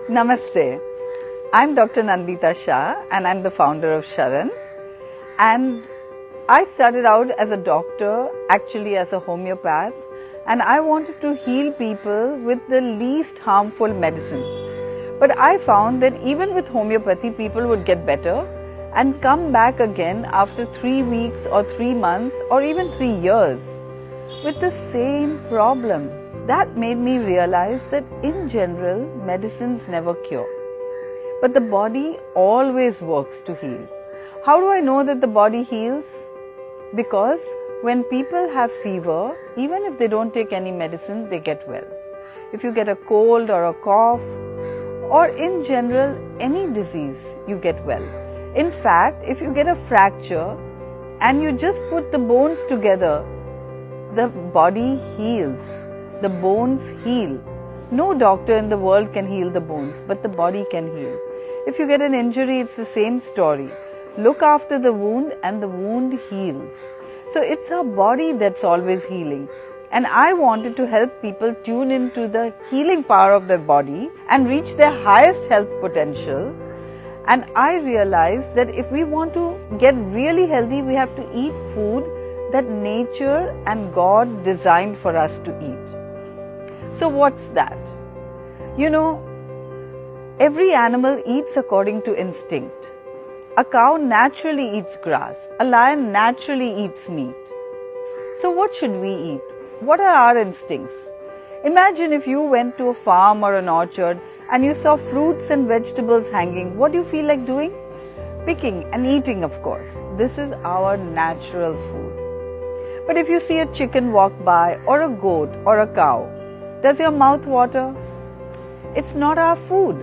Namaste. I'm Dr. Nandita Shah and I'm the founder of Sharan. And I started out as a doctor, actually as a homeopath, and I wanted to heal people with the least harmful medicine. But I found that even with homeopathy, people would get better and come back again after 3 weeks or 3 months or even 3 years with the same problem. That made me realize that in general, medicines never cure. But the body always works to heal. How do I know that the body heals? Because when people have fever, even if they don't take any medicine, they get well. If you get a cold or a cough, or in general, any disease, you get well. In fact, if you get a fracture and you just put the bones together, the body heals. The bones heal. No doctor in the world can heal the bones, but the body can heal. If you get an injury, it's the same story. Look after the wound and the wound heals. So it's our body that's always healing. And I wanted to help people tune into the healing power of their body and reach their highest health potential. And I realized that if we want to get really healthy, we have to eat food that nature and God designed for us to eat. So what's that? You know, every animal eats according to instinct. A cow naturally eats grass. A lion naturally eats meat. So what should we eat? What are our instincts? Imagine if you went to a farm or an orchard and you saw fruits and vegetables hanging. What do you feel like doing? Picking and eating, of course. This is our natural food. But if you see a chicken walk by or a goat or a cow, does your mouth water? It's not our food,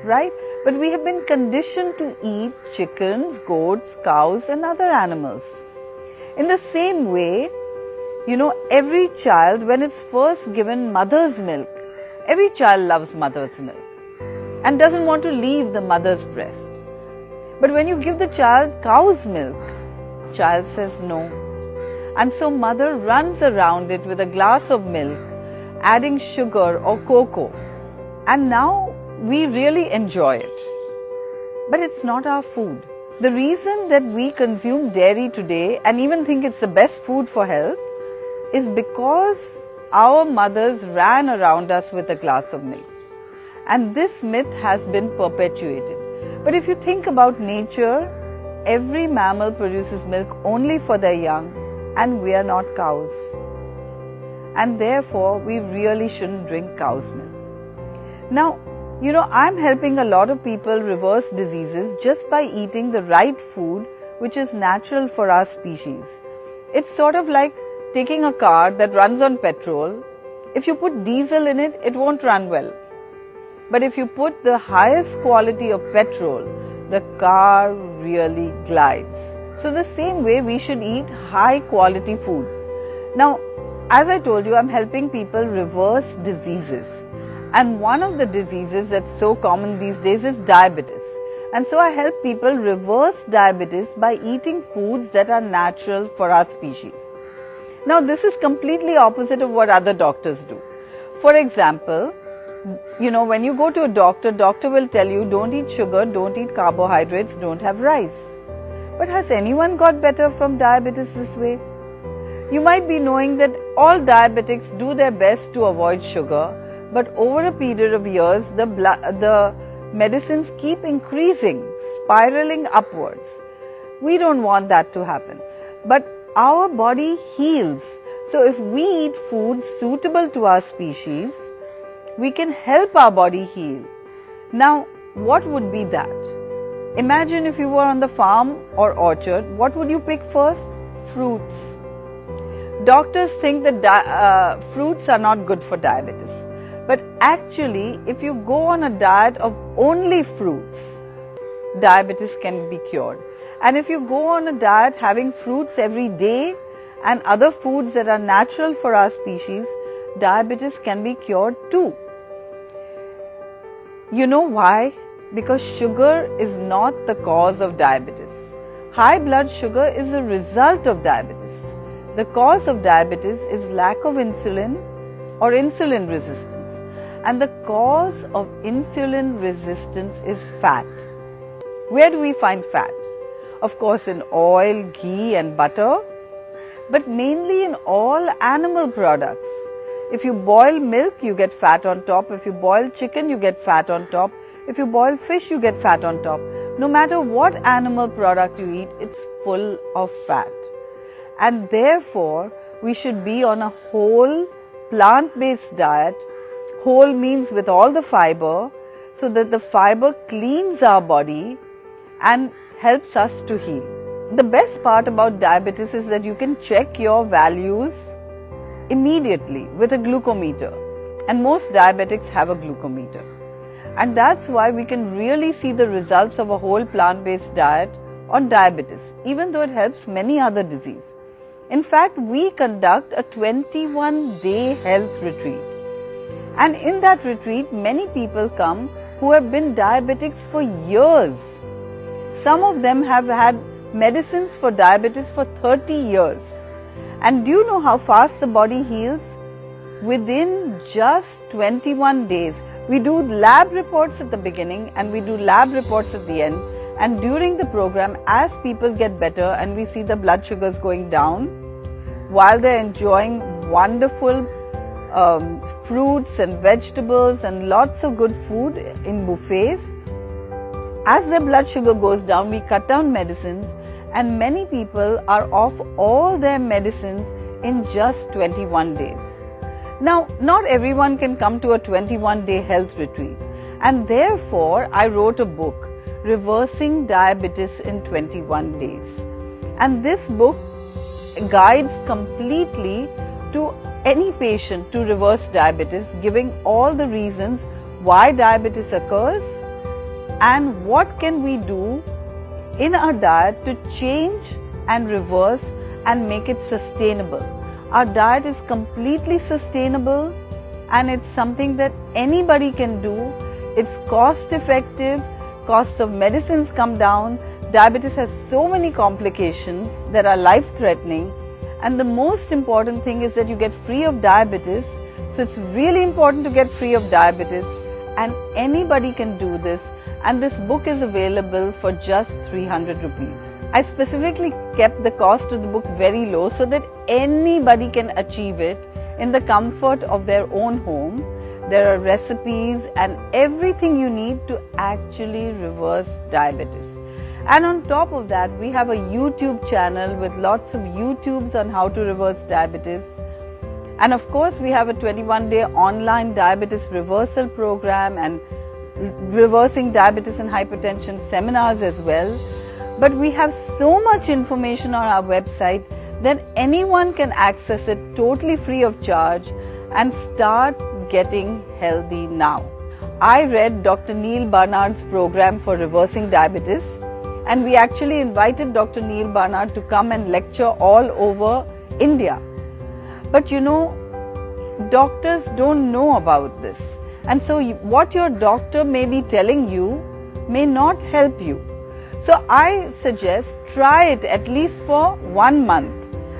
right? But we have been conditioned to eat chickens, goats, cows and other animals. In the same way, you know, every child, when it's first given mother's milk, every child loves mother's milk and doesn't want to leave the mother's breast. But when you give the child cow's milk, child says no. And so mother runs around it with a glass of milk, adding sugar or cocoa. And now we really enjoy it. But it's not our food. The reason that we consume dairy today and even think it's the best food for health is because our mothers ran around us with a glass of milk. And this myth has been perpetuated. But if you think about nature, every mammal produces milk only for their young, and we are not cows. And therefore, we really shouldn't drink cow's milk. Now, you know, I'm helping a lot of people reverse diseases just by eating the right food, which is natural for our species. It's sort of like taking a car that runs on petrol. If you put diesel in it, it won't run well. But if you put the highest quality of petrol, the car really glides. So the same way we should eat high quality foods. Now, as I told you, I'm helping people reverse diseases. And one of the diseases that's so common these days is diabetes. And so I help people reverse diabetes by eating foods that are natural for our species. Now, this is completely opposite of what other doctors do. For example, you know, when you go to a doctor will tell you don't eat sugar, don't eat carbohydrates, don't have rice. But has anyone got better from diabetes this way? You might be knowing that all diabetics do their best to avoid sugar, but over a period of years, the medicines keep increasing, spiraling upwards. We don't want that to happen. But our body heals. So if we eat food suitable to our species, we can help our body heal. Now, what would be that? Imagine if you were on the farm or orchard, what would you pick first? Fruits. Doctors think that fruits are not good for diabetes. But actually, if you go on a diet of only fruits, diabetes can be cured. And if you go on a diet having fruits every day and other foods that are natural for our species, diabetes can be cured too. You know why? Because sugar is not the cause of diabetes. High blood sugar is a result of diabetes. The cause of diabetes is lack of insulin or insulin resistance. and the cause of insulin resistance is fat. Where do we find fat? Of course, in oil, ghee and butter, but mainly in all animal products. If you boil milk, you get fat on top. If you boil chicken, you get fat on top. If you boil fish, you get fat on top. No matter what animal product you eat, it's full of fat. And therefore, we should be on a whole plant-based diet. Whole means with all the fiber, so that the fiber cleans our body and helps us to heal. The best part about diabetes is that you can check your values immediately with a glucometer, and most diabetics have a glucometer, and that's why we can really see the results of a whole plant-based diet on diabetes, even though it helps many other diseases. In fact, we conduct a 21-day health retreat, and in that retreat many people come who have been diabetics for years. Some of them have had medicines for diabetes for 30 years. And do you know how fast the body heals? Within just 21 days. We do lab reports at the beginning and we do lab reports at the end. And during the program, as people get better and we see the blood sugars going down, while they're enjoying wonderful fruits and vegetables and lots of good food in buffets, as their blood sugar goes down, we cut down medicines, and many people are off all their medicines in just 21 days. Now, not everyone can come to a 21-day health retreat, and therefore I wrote a book, Reversing Diabetes in 21 Days. And this book guides completely to any patient to reverse diabetes, giving all the reasons why diabetes occurs and what can we do in our diet to change and reverse and make it sustainable. Our diet is completely sustainable and it's something that anybody can do. It's cost effective, costs of medicines come down. Diabetes has so many complications that are life threatening, and the most important thing is that you get free of diabetes. So it's really important to get free of diabetes, and anybody can do this. And this book is available for just 300 rupees. I specifically kept the cost of the book very low so that anybody can achieve it in the comfort of their own home. There are recipes and everything you need to actually reverse diabetes. And on top of that, we have a YouTube channel with lots of YouTubes on how to reverse diabetes. And of course, we have a 21-day online diabetes reversal program and reversing diabetes and hypertension seminars as well. But we have so much information on our website that anyone can access it totally free of charge and start getting healthy now. I read Dr. Neil Barnard's program for reversing diabetes, and we actually invited Dr. Neil Barnard to come and lecture all over India. But you know, doctors don't know about this. And so what your doctor may be telling you may not help you. So I suggest try it at least for 1 month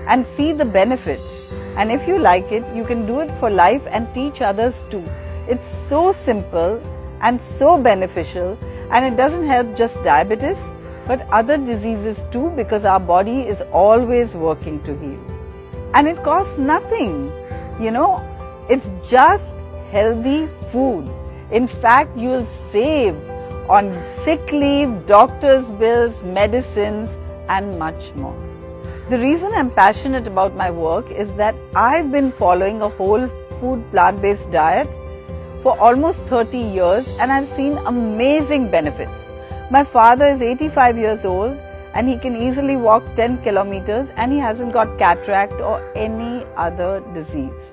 and see the benefits. And if you like it, you can do it for life and teach others too. It's so simple and so beneficial, and it doesn't help just diabetes, but other diseases too, because our body is always working to heal. And it costs nothing, you know, it's just healthy food. In fact, you will save on sick leave, doctor's bills, medicines, and much more. The reason I'm passionate about my work is that I've been following a whole food plant-based diet for almost 30 years and I've seen amazing benefits. My father is 85 years old and he can easily walk 10 kilometers and he hasn't got cataract or any other disease,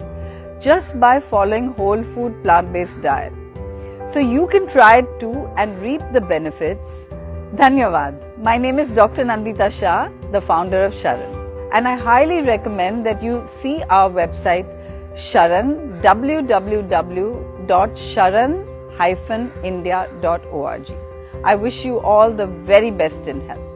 just by following whole food plant-based diet. So you can try it too and reap the benefits. Dhanyavad. My name is Dr. Nandita Shah, the founder of Sharan. And I highly recommend that you see our website Sharan, www.sharan-india.org. I wish you all the very best in health.